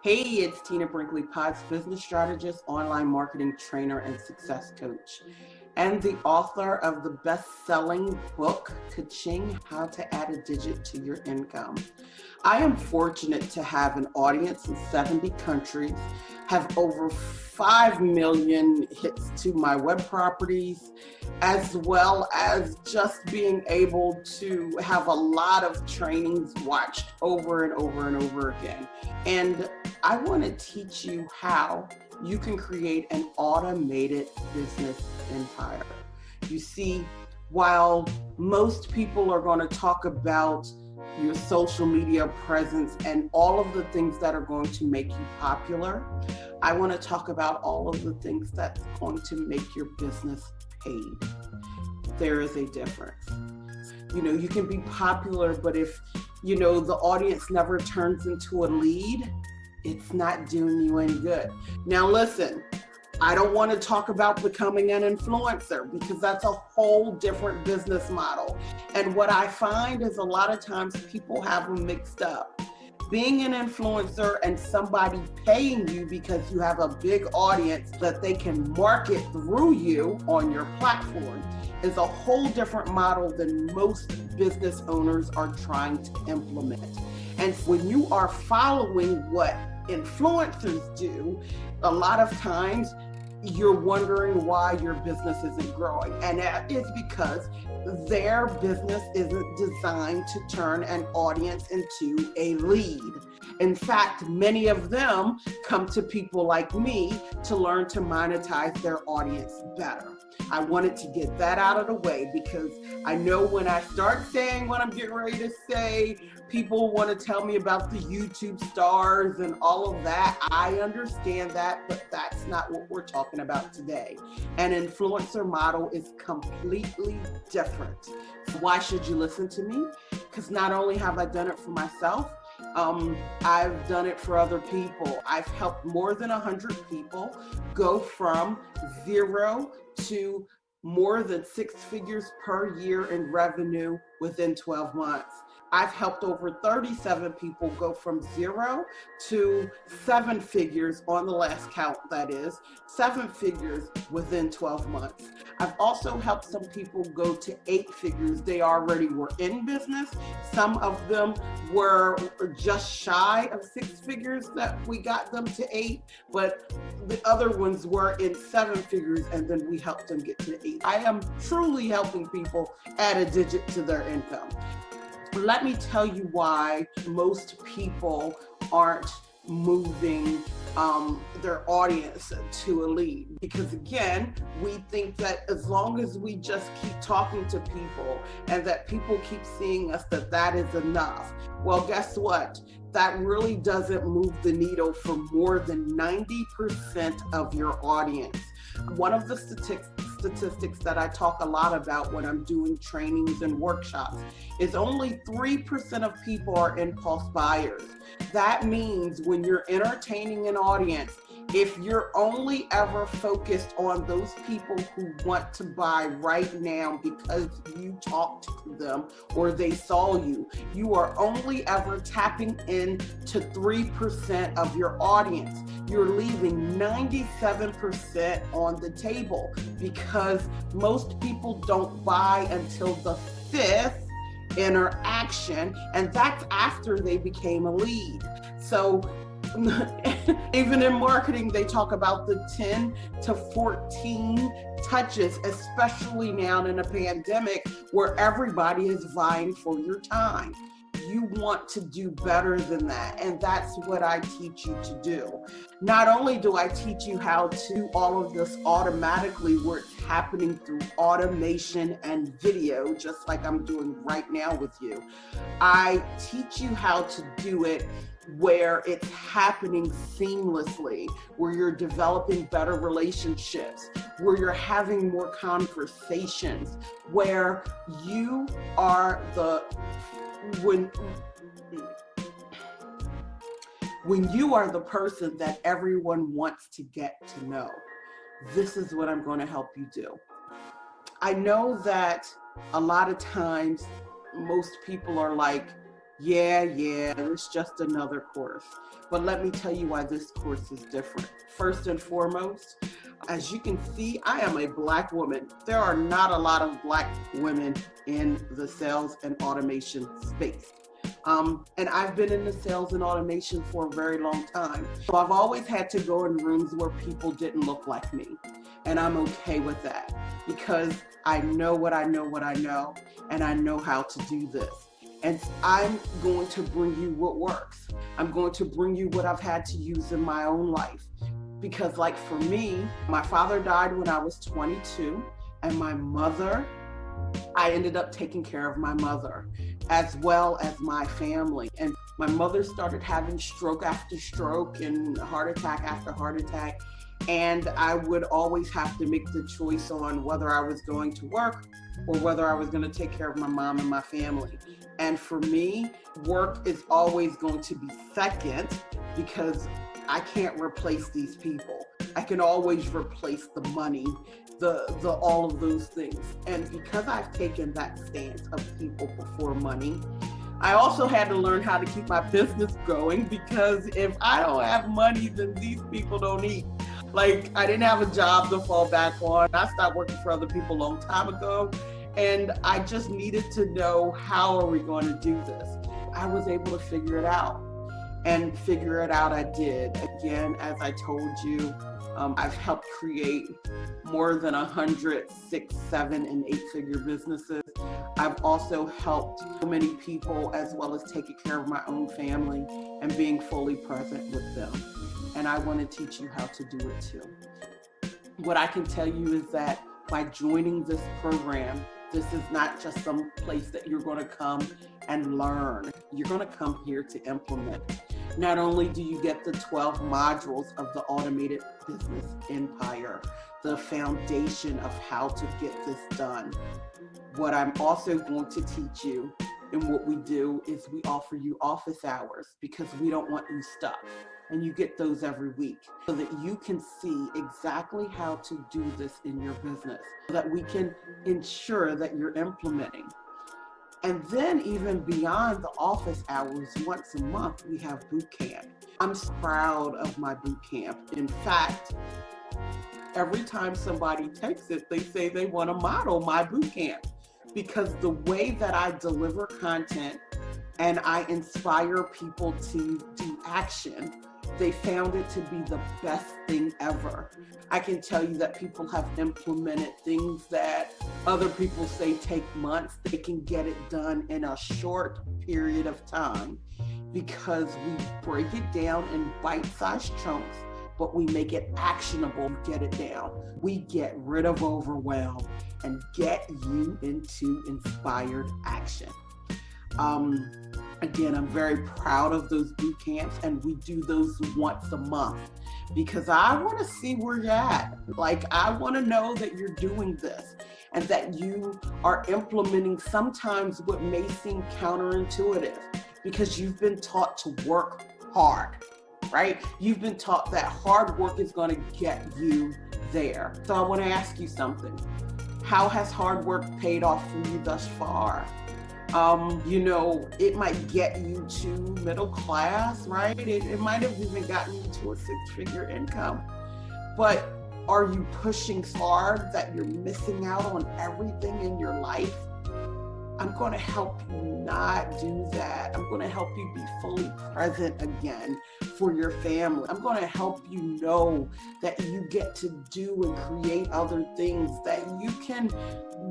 Hey, it's Tina Brinkley Potts, business strategist, online marketing trainer, and success coach, and the author of the best-selling book, Ka-Ching, How to Add a Digit to Your Income. I am fortunate to have an audience in 70 countries, have over 5 million hits to my web properties, as well as just being able to have a lot of trainings watched over and over and over again. And I want to teach you how you can create an automated business empire. You see, while most people are going to talk about your social media presence and all of the things that are going to make you popular, I want to talk about all of the things that's going to make your business paid. There is a difference. You can be popular, but if, the audience never turns into a lead, it's not doing you any good. Now listen, I don't want to talk about becoming an influencer because that's a whole different business model. And what I find is a lot of times people have them mixed up. Being an influencer and somebody paying you because you have a big audience that they can market through you on your platform is a whole different model than most business owners are trying to implement. And when you are following what influencers do, a lot of times you're wondering why your business isn't growing. And that is because their business isn't designed to turn an audience into a lead. In fact, many of them come to people like me to learn to monetize their audience better. I wanted to get that out of the way because I know when I start saying what I'm getting ready to say, people want to tell me about the YouTube stars and all of that. I understand that, but that's not what we're talking about today. An influencer model is completely different. So why should you listen to me? Because not only have I done it for myself, I've done it for other people. I've helped more than 100 people go from zero to more than 6 figures per year in revenue within 12 months. I've helped over 37 people go from 0 to 7 figures on the last count, that is, 7 figures within 12 months. I've also helped some people go to 8 figures. They already were in business. Some of them were just shy of 6 figures that we got them to 8, but the other ones were in 7 figures and then we helped them get to 8. I am truly helping people add a digit to their income. Let me tell you why most people aren't moving their audience to a lead. Because again, we think that as long as we just keep talking to people and that people keep seeing us, that is enough. Well, guess what? That really doesn't move the needle for more than 90% of your audience. One of the statistics that I talk a lot about when I'm doing trainings and workshops is only 3% of people are impulse buyers. That means when you're entertaining an audience, if you're only ever focused on those people who want to buy right now because you talked to them or they saw you, you are only ever tapping into 3% of your audience. You're leaving 97% on the table because most people don't buy until the 5th interaction, and that's after they became a lead. So even in marketing, they talk about the 10 to 14 touches, especially now in a pandemic where everybody is vying for your time. You want to do better than that, and that's what I teach you to do. Not only do I teach you how to do all of this automatically where it's happening through automation and video, just like I'm doing right now with you, I teach you how to do it where it's happening seamlessly, where you're developing better relationships, where you're having more conversations, where you are when you are the person that everyone wants to get to know. This is what I'm going to help you do. I know that a lot of times most people are like, Yeah, it's just another course. But let me tell you why this course is different. First and foremost, as you can see, I am a Black woman. There are not a lot of Black women in the sales and automation space. And I've been in the sales and automation for a very long time. So I've always had to go in rooms where people didn't look like me. And I'm okay with that because I know what I know, and I know how to do this. And I'm going to bring you what works. I'm going to bring you what I've had to use in my own life. Because like for me, my father died when I was 22, and my mother, I ended up taking care of my mother as well as my family. And my mother started having stroke after stroke and heart attack after heart attack. And I would always have to make the choice on whether I was going to work or whether I was going to take care of my mom and my family. And for me, work is always going to be second because I can't replace these people. I can always replace the money, the all of those things. And because I've taken that stance of people before money, I also had to learn how to keep my business going, because if I don't have money, then these people don't eat. Like, I didn't have a job to fall back on. I stopped working for other people a long time ago, and I just needed to know, how are we going to do this? I was able to figure it out, and figure it out I did. Again, as I told you, I've helped create more than 100 6, 7, and 8-figure businesses. I've also helped so many people, as well as taking care of my own family and being fully present with them. And I want to teach you how to do it too. What I can tell you is that by joining this program, this is not just some place that you're going to come and learn. You're going to come here to implement. Not only do you get the 12 modules of the Automated Business Empire, the foundation of how to get this done, what I'm also going to teach you, and what we do is we offer you office hours, because we don't want you stuck. And you get those every week so that you can see exactly how to do this in your business, so that we can ensure that you're implementing. And then even beyond the office hours, once a month, we have boot camp. I'm so proud of my boot camp. In fact, every time somebody takes it, they say they want to model my boot camp, because the way that I deliver content and I inspire people to do action, they found it to be the best thing ever. I can tell you that people have implemented things that other people say take months. They can get it done in a short period of time, because we break it down in bite-sized chunks, but we make it actionable. Get it down. We get rid of overwhelm and get you into inspired action. Again, I'm very proud of those boot camps, and we do those once a month, because I want to see where you're at. Like, I want to know that you're doing this and that you are implementing sometimes what may seem counterintuitive, because you've been taught to work hard, right? You've been taught that hard work is going to get you there. So I want to ask you something. How has hard work paid off for you thus far? It might get you to middle class, right? It might have even gotten you to a 6-figure income. But are you pushing so hard that you're missing out on everything in your life? I'm going to help you not do that. I'm going to help you be fully present again for your family. I'm going to help you know that you get to do and create other things, that you can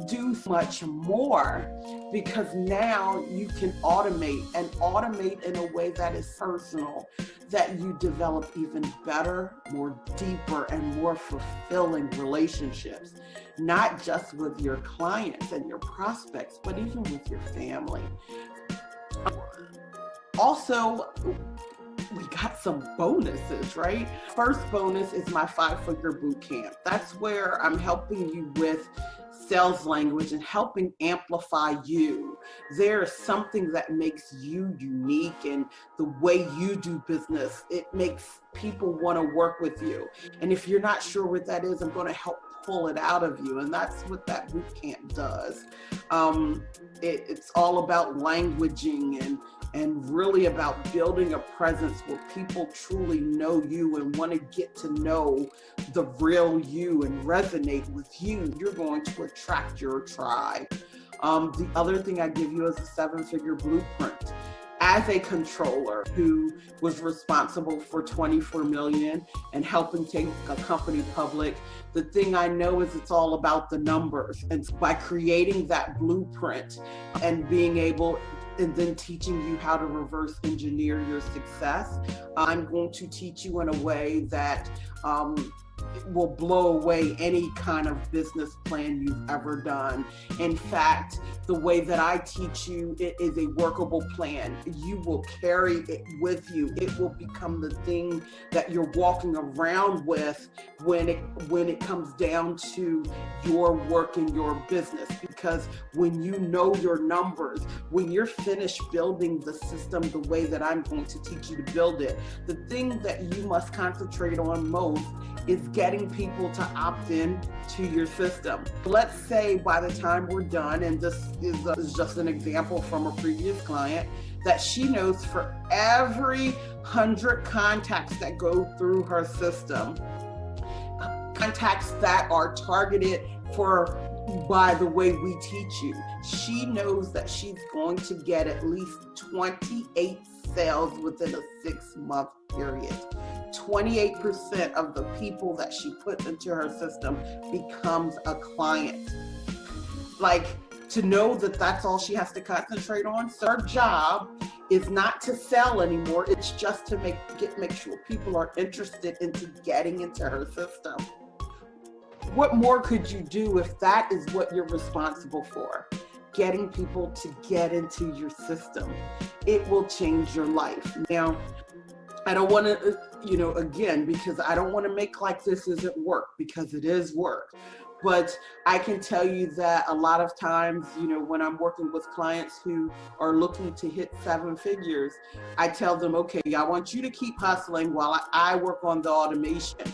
do much more, because now you can automate in a way that is personal, that you develop even better, more deeper, and more fulfilling relationships, not just with your clients and your prospects, but even with your family. Also, we got some bonuses, right? First bonus is my 5-figure boot camp. That's where I'm helping you with sales language and helping amplify you. There's something that makes you unique, and the way you do business, it makes people want to work with you. And if you're not sure what that is, I'm going to help pull it out of you. And that's what that boot camp does. It's all about languaging and really about building a presence where people truly know you and want to get to know the real you and resonate with you, you're going to attract your tribe. The other thing I give you is a 7-figure blueprint. As a controller who was responsible for 24 million and helping take a company public, the thing I know is it's all about the numbers. And by creating that blueprint and being able and then teaching you how to reverse engineer your success, I'm going to teach you in a way that will blow away any kind of business plan you've ever done. In fact, the way that I teach you, it is a workable plan. You will carry it with you. It will become the thing that you're walking around with when it comes down to your work and your business. Because when you know your numbers, when you're finished building the system the way that I'm going to teach you to build it, the thing that you must concentrate on most is getting people to opt in to your system. Let's say by the time we're done, and this is just an example from a previous client, that she knows for every 100 contacts that go through her system, contacts that are targeted for by the way we teach you, she knows that she's going to get at least 28 sales within a 6-month period. 28% of the people that she puts into her system becomes a client. Like, to know that that's all she has to concentrate on. So her job is not to sell anymore. It's just to make sure people are interested into getting into her system. What more could you do if that is what you're responsible for? Getting people to get into your system. It will change your life. Now, I don't want to, again, because I don't want to make like this isn't work, because it is work. But I can tell you that a lot of times, when I'm working with clients who are looking to hit 7 figures, I tell them, okay, I want you to keep hustling while I work on the automation.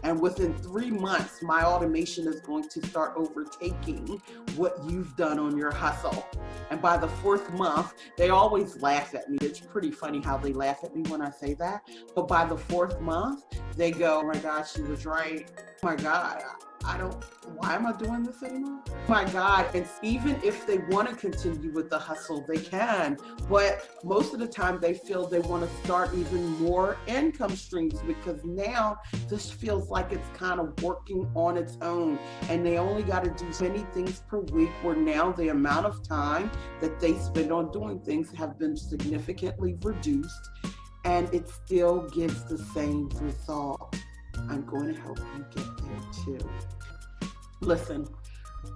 And within 3 months, my automation is going to start overtaking what you've done on your hustle. And by the 4th month, they always laugh at me. It's pretty funny how they laugh at me when I say that. But by the 4th month, they go, oh my God, she was right. Oh my God, why am I doing this anymore? Oh my God. And even if they want to continue with the hustle, they can. But most of the time they feel they want to start even more income streams, because now this feels like it's kind of working on its own. And they only got to do so many things per week, where now the amount of time that they spend on doing things have been significantly reduced, and it still gives the same result. I'm going to help you get there too. Listen,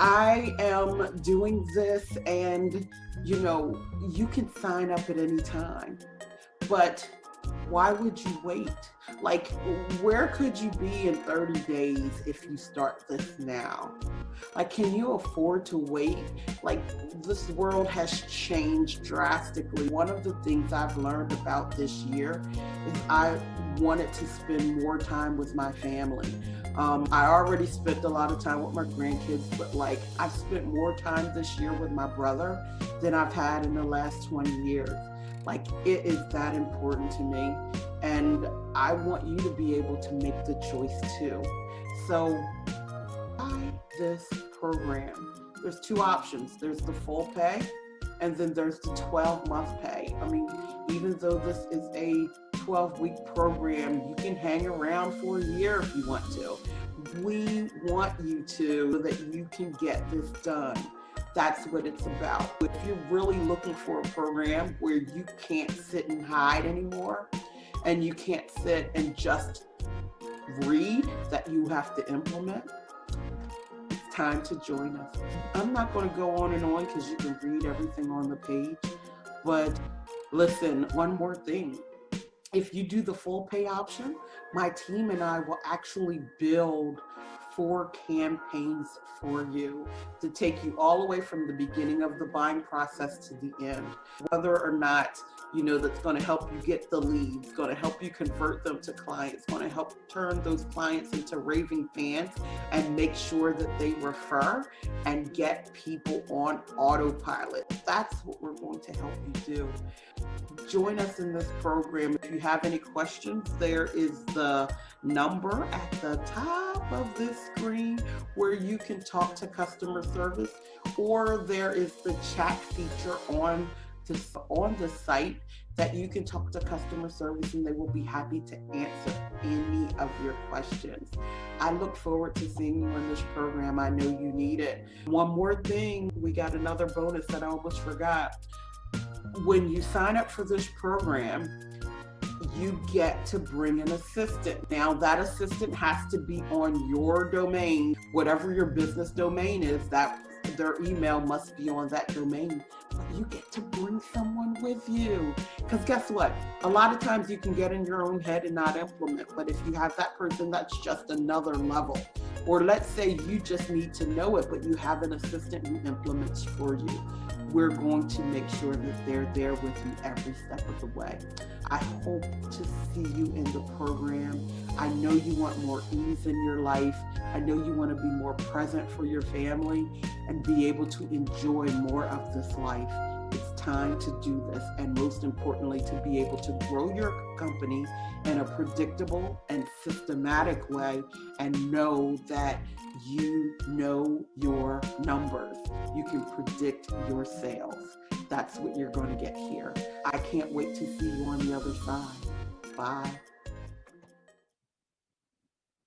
I am doing this, and you can sign up at any time, but why would you wait? Like, where could you be in 30 days if you start this now? Like, can you afford to wait? Like, this world has changed drastically. One of the things I've learned about this year is I wanted to spend more time with my family. I already spent a lot of time with my grandkids, but I've spent more time this year with my brother than I've had in the last 20 years. Like, it is that important to me, and I want you to be able to make the choice too. So buy this program. There's 2 options. There's the full pay, and then there's the 12-month pay. I mean, even though this is a 12-week program, you can hang around for a year if you want to. We want you to, so that you can get this done. That's what it's about. If you're really looking for a program where you can't sit and hide anymore, and you can't sit and just read, that you have to implement, it's time to join us. I'm not going to go on and on, because you can read everything on the page. But listen, one more thing. If you do the full pay option, my team and I will actually build 4 campaigns for you to take you all the way from the beginning of the buying process to the end. Whether or not that's going to help you get the leads, going to help you convert them to clients, going to help turn those clients into raving fans and make sure that they refer and get people on autopilot. That's what we're going to help you do. Join us in this program. If you have any questions, there is the number at the top of this screen where you can talk to customer service, or there is the chat feature on the site that you can talk to customer service and they will be happy to answer any of your questions. I look forward to seeing you in this program. I know you need it. One more thing, we got another bonus that I almost forgot. When you sign up for this program, you get to bring an assistant. Now, that assistant has to be on your domain, whatever your business domain is, that their email must be on that domain. But you get to bring someone with you. Because guess what? A lot of times you can get in your own head and not implement. But if you have that person, that's just another level. Or let's say you just need to know it, but you have an assistant who implements for you. We're going to make sure that they're there with you every step of the way. I hope to see you in the program. I know you want more ease in your life. I know you want to be more present for your family and be able to enjoy more of this life. It's time to do this, and most importantly, to be able to grow your company in a predictable and systematic way and know that you know your numbers. You can predict your sales. That's what you're going to get here. I can't wait to see you on the other side. Bye.